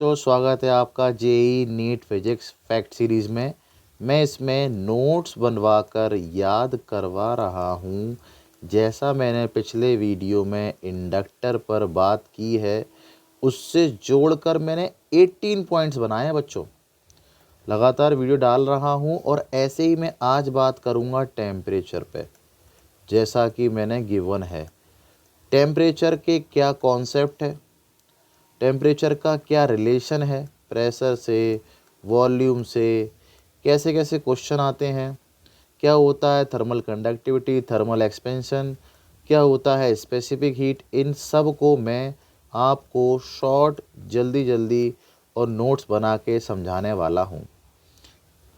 तो स्वागत है आपका JEE NEET physics fact series में। मैं इसमें नोट्स बनवा कर याद करवा रहा हूँ। जैसा मैंने पिछले वीडियो में इंडक्टर पर बात की है, उससे जोड़कर मैंने 18 पॉइंट्स बनाए हैं बच्चों। लगातार वीडियो डाल रहा हूँ और ऐसे ही मैं आज बात करूँगा टेम्परेचर पे, जैसा कि मैंने गिवन है। टेम्परेचर के क्या कॉन्सेप्ट है, टेम्परेचर का क्या रिलेशन है प्रेशर से, वॉल्यूम से, कैसे कैसे क्वेश्चन आते हैं, क्या होता है थर्मल कंडक्टिविटी, थर्मल एक्सपेंशन, क्या होता है स्पेसिफिक हीट, इन सब को मैं आपको शॉर्ट जल्दी जल्दी और नोट्स बना के समझाने वाला हूँ।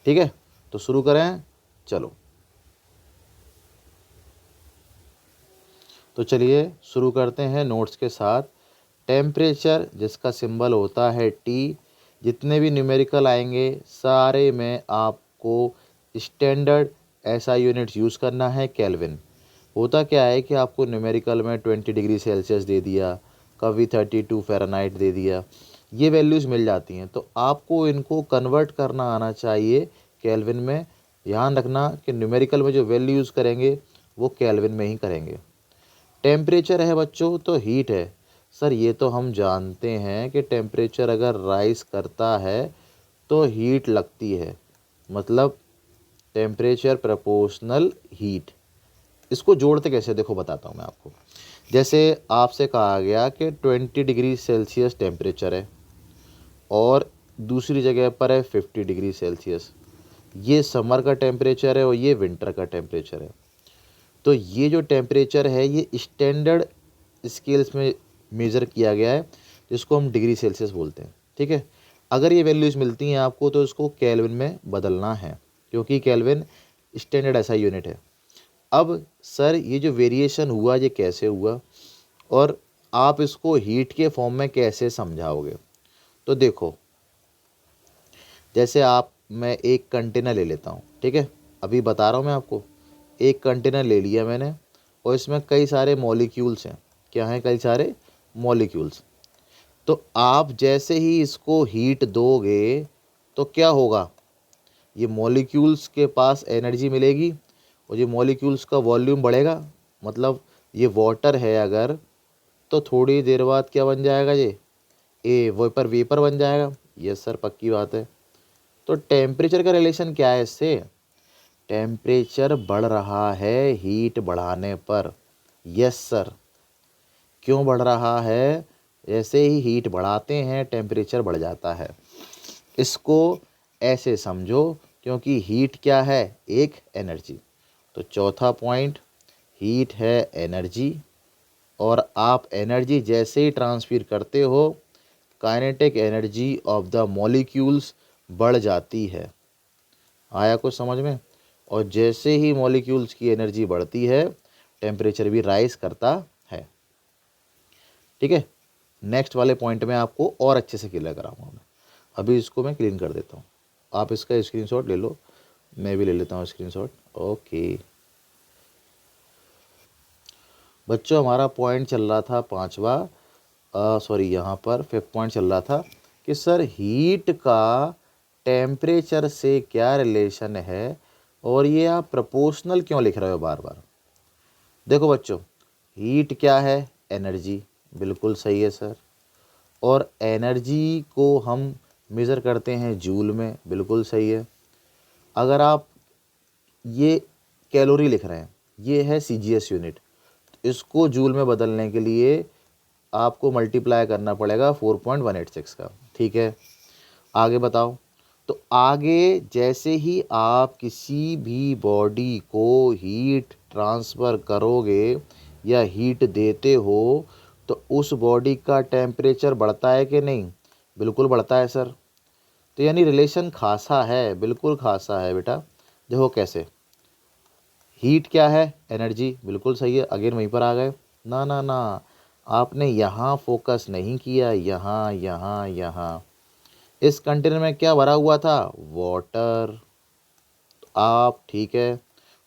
ठीक है, तो शुरू करें। चलो, तो चलिए शुरू करते हैं नोट्स के साथ। टेम्परेचर जिसका सिंबल होता है टी, जितने भी न्यूमेरिकल आएंगे सारे में आपको स्टैंडर्ड ऐसा यूनिट यूज़ करना है, केल्विन। होता क्या है कि आपको न्यूमेरिकल में 20 डिग्री सेल्सियस दे दिया, कभी 32 फ़ारेनहाइट दे दिया, ये वैल्यूज़ मिल जाती हैं, तो आपको इनको कन्वर्ट करना आना चाहिए केल्विन में। ध्यान रखना कि न्यूमेरिकल में जो वैल्यू यूज़ करेंगे वो केल्विन में ही करेंगे। टेम्परेचर है बच्चों तो हीट है। सर ये तो हम जानते हैं कि टेम्परेचर अगर राइज करता है तो हीट लगती है, मतलब टेम्परेचर प्रोपोर्शनल हीट। इसको जोड़ते कैसे, देखो बताता हूँ मैं आपको। जैसे आपसे कहा गया कि 20 डिग्री सेल्सियस टेम्परेचर है और दूसरी जगह पर है 50 डिग्री सेल्सियस। ये समर का टेम्परेचर है और ये विंटर का टेम्परेचर है। तो ये जो टेम्परेचर है ये स्टैंडर्ड स्केल्स में मेज़र किया गया है, जिसको हम डिग्री सेल्सियस बोलते हैं। ठीक है, अगर ये वैल्यूज़ मिलती हैं आपको तो इसको केल्विन में बदलना है, क्योंकि केल्विन स्टैंडर्ड ऐसा यूनिट है। अब सर ये जो वेरिएशन हुआ ये कैसे हुआ और आप इसको हीट के फॉर्म में कैसे समझाओगे? तो देखो, जैसे आप, मैं एक कंटेनर ले लेता हूँ। ठीक है, अभी बता रहा हूँ मैं आपको। एक कंटेनर ले लिया मैंने और इसमें कई सारे मॉलिक्यूल्स हैं। क्या हैं? कई सारे मॉलिक्यूल्स। तो आप जैसे ही इसको हीट दोगे तो क्या होगा, ये मॉलिक्यूल्स के पास एनर्जी मिलेगी और ये मॉलिक्यूल्स का वॉल्यूम बढ़ेगा। मतलब ये वाटर है अगर, तो थोड़ी देर बाद क्या बन जाएगा, ये वेपर वेपर बन जाएगा। यस सर, पक्की बात है। तो टेम्परेचर का रिलेशन क्या है इससे? टेम्परेचर बढ़ रहा है हीट बढ़ाने पर। Yes sir. क्यों बढ़ रहा है? जैसे ही हीट बढ़ाते हैं टेम्परेचर बढ़ जाता है। इसको ऐसे समझो, क्योंकि हीट क्या है? एक एनर्जी। तो चौथा पॉइंट, हीट है एनर्जी, और आप एनर्जी जैसे ही ट्रांसफर करते हो kinetic energy of the molecules बढ़ जाती है। आया कुछ समझ में? और जैसे ही मॉलिक्यूल्स की एनर्जी बढ़ती है टेम्परेचर भी राइज करता है। ठीक है, नेक्स्ट वाले पॉइंट में आपको और अच्छे से क्लियर कराऊंगा मैं। अभी इसको मैं क्लीन कर देता हूँ, आप इसका स्क्रीनशॉट ले लो, मैं भी ले लेता हूँ स्क्रीनशॉट। ओके बच्चों, हमारा पॉइंट चल रहा था पांचवा, सॉरी यहाँ पर फिफ्थ पॉइंट चल रहा था कि सर हीट का टेम्परेचर से क्या रिलेशन है और ये आप प्रोपोर्शनल क्यों लिख रहे हो बार बार। देखो बच्चों, हीट क्या है? एनर्जी। बिल्कुल सही है सर। और एनर्जी को हम मेज़र करते हैं जूल में। बिल्कुल सही है। अगर आप ये कैलोरी लिख रहे हैं, ये है सीजीएस यूनिट, इसको जूल में बदलने के लिए आपको मल्टीप्लाई करना पड़ेगा 4.186 का। ठीक है, आगे बताओ। तो आगे जैसे ही आप किसी भी बॉडी को हीट ट्रांसफ़र करोगे या हीट देते हो तो उस बॉडी का टेम्परेचर बढ़ता है कि नहीं? बिल्कुल बढ़ता है सर। तो यानी रिलेशन खासा है, बिल्कुल खासा है बेटा। देखो कैसे, हीट क्या है? एनर्जी। बिल्कुल सही है, अगेन वहीं पर आ गए। ना ना ना, आपने यहाँ फोकस नहीं किया, यहाँ यहाँ यहाँ। इस कंटेनर में क्या भरा हुआ था? वाटर। आप ठीक है,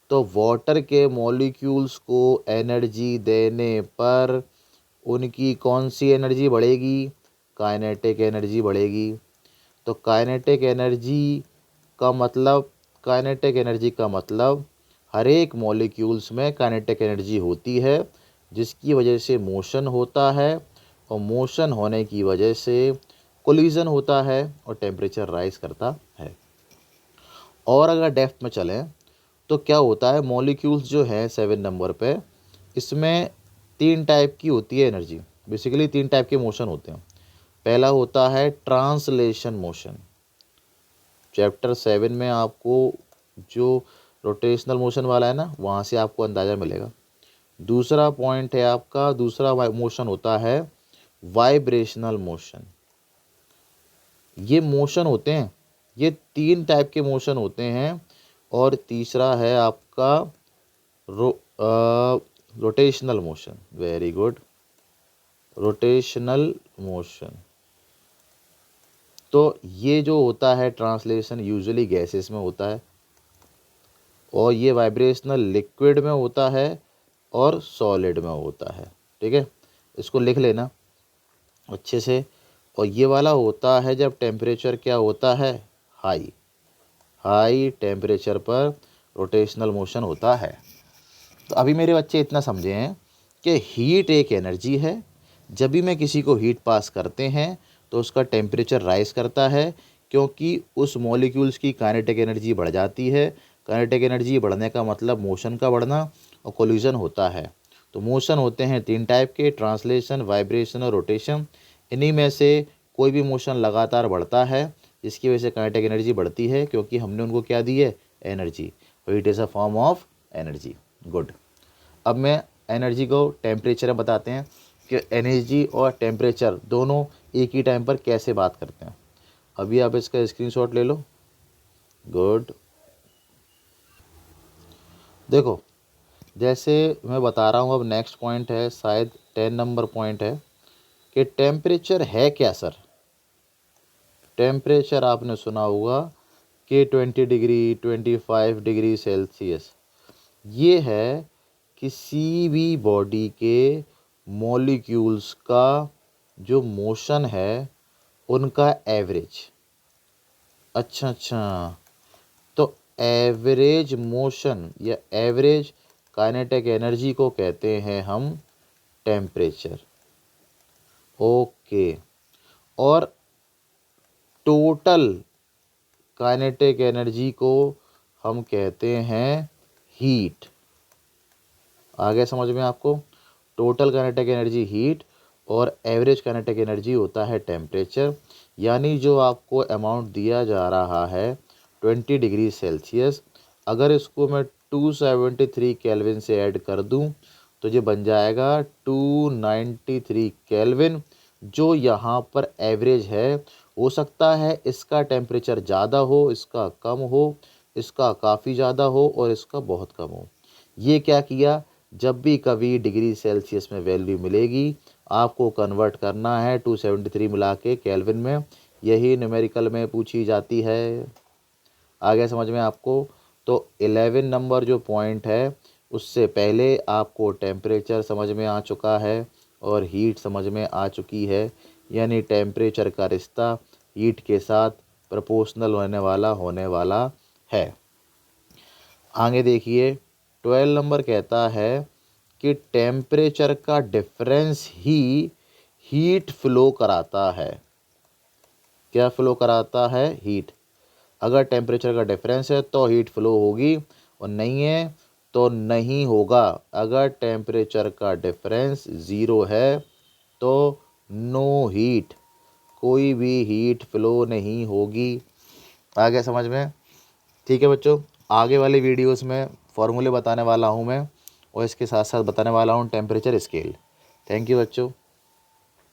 तो वाटर के मॉलिक्यूल्स को एनर्जी देने पर उनकी कौन सी एनर्जी बढ़ेगी? काइनेटिक एनर्जी बढ़ेगी। तो काइनेटिक एनर्जी का मतलब हर एक मॉलिक्यूल्स में काइनेटिक एनर्जी होती है, जिसकी वजह से मोशन होता है और मोशन होने की वजह से कोलिजन होता है और टेम्परेचर राइज करता है। और अगर डेप्थ में चलें तो क्या होता है, मॉलिक्यूल्स जो हैं 7 नंबर पे, इसमें 3 टाइप की होती है एनर्जी। बेसिकली 3 टाइप के मोशन होते हैं। पहला होता है ट्रांसलेशन मोशन। चैप्टर 7 में आपको जो रोटेशनल मोशन वाला है ना, वहाँ से आपको अंदाज़ा मिलेगा। दूसरा पॉइंट है आपका, दूसरा मोशन होता है वाइब्रेशनल मोशन। ये मोशन होते हैं, ये 3 टाइप के मोशन होते हैं। और तीसरा है आपका rotational motion. Very good, rotational motion. तो ये जो होता है ट्रांसलेशन यूजुअली गैसेस में होता है, और ये वाइब्रेशनल लिक्विड में होता है और सॉलिड में होता है। ठीक है, इसको लिख लेना अच्छे से। और ये वाला होता है जब टेम्परेचर क्या होता है, हाई टेम्परेचर पर रोटेशनल मोशन होता है। तो अभी मेरे बच्चे इतना समझे हैं कि हीट एक एनर्जी है। जब भी मैं किसी को हीट पास करते हैं तो उसका टेम्परेचर राइज करता है, क्योंकि उस मॉलिक्यूल्स की काइनेटिक एनर्जी बढ़ जाती है। काइनेटिक एनर्जी बढ़ने का मतलब मोशन का बढ़ना और कोलिजन होता है। तो मोशन होते हैं 3 टाइप के, ट्रांसलेशन, वाइब्रेशन और रोटेशन। इन्हीं में से कोई भी मोशन लगातार बढ़ता है, जिसकी वजह से काइनेटिक एनर्जी बढ़ती है, क्योंकि हमने उनको क्या दी है, energy. Heat is a form of energy. Good. अब मैं एनर्जी को टेम्परेचर में बताते हैं कि एनर्जी और टेम्परेचर दोनों एक ही टाइम पर कैसे बात करते हैं। अभी आप इसका स्क्रीनशॉट ले लो। गुड। देखो, जैसे मैं बता रहा हूँ, अब नेक्स्ट पॉइंट है, शायद 10 नंबर पॉइंट है कि टेम्परेचर है क्या सर। टेम्परेचर आपने सुना होगा कि 20 डिग्री 25 डिग्री सेल्सियस, ये है किसी भी बॉडी के मॉलिक्यूल्स का जो मोशन है उनका एवरेज। अच्छा, तो एवरेज मोशन या एवरेज काइनेटिक एनर्जी को कहते हैं हम टेम्परेचर। ओके। और टोटल काइनेटिक एनर्जी को हम कहते हैं हीट। आगे समझ में आपको, टोटल काइनेटिक एनर्जी हीट और एवरेज काइनेटिक एनर्जी होता है टेम्परेचर। यानी जो आपको अमाउंट दिया जा रहा है 20 डिग्री सेल्सियस, अगर इसको मैं 273 केल्विन से ऐड कर दूं तो ये बन जाएगा 293 केल्विन, जो यहाँ पर एवरेज है। हो सकता है इसका टेम्परेचर ज़्यादा हो, इसका कम हो, इसका काफ़ी ज़्यादा हो और इसका बहुत कम हो। ये क्या किया, जब भी कभी डिग्री सेल्सियस में वैल्यू मिलेगी आपको कन्वर्ट करना है 273 मिला के केल्विन में। यही न्यूमेरिकल में पूछी जाती है। आगे समझ में आपको। तो 11 नंबर जो पॉइंट है, उससे पहले आपको टेम्परेचर समझ में आ चुका है और हीट समझ में आ चुकी है। यानी टेम्परेचर का रिश्ता हीट के साथ प्रोपोर्शनल होने वाला है। आगे देखिए, 12 नंबर कहता है कि टेम्परेचर का डिफरेंस ही हीट फ्लो कराता है। क्या फ्लो कराता है, हीट। अगर टेम्परेचर का डिफरेंस है तो हीट फ्लो होगी, और नहीं है तो नहीं होगा। अगर टेम्परेचर का डिफरेंस 0 है तो नो हीट, कोई भी हीट फ्लो नहीं होगी। आगे समझ में। ठीक है बच्चों, आगे वाली वीडियोस में फॉर्मूले बताने वाला हूँ मैं, और इसके साथ साथ बताने वाला हूँ टेम्परेचर स्केल। थैंक यू बच्चों।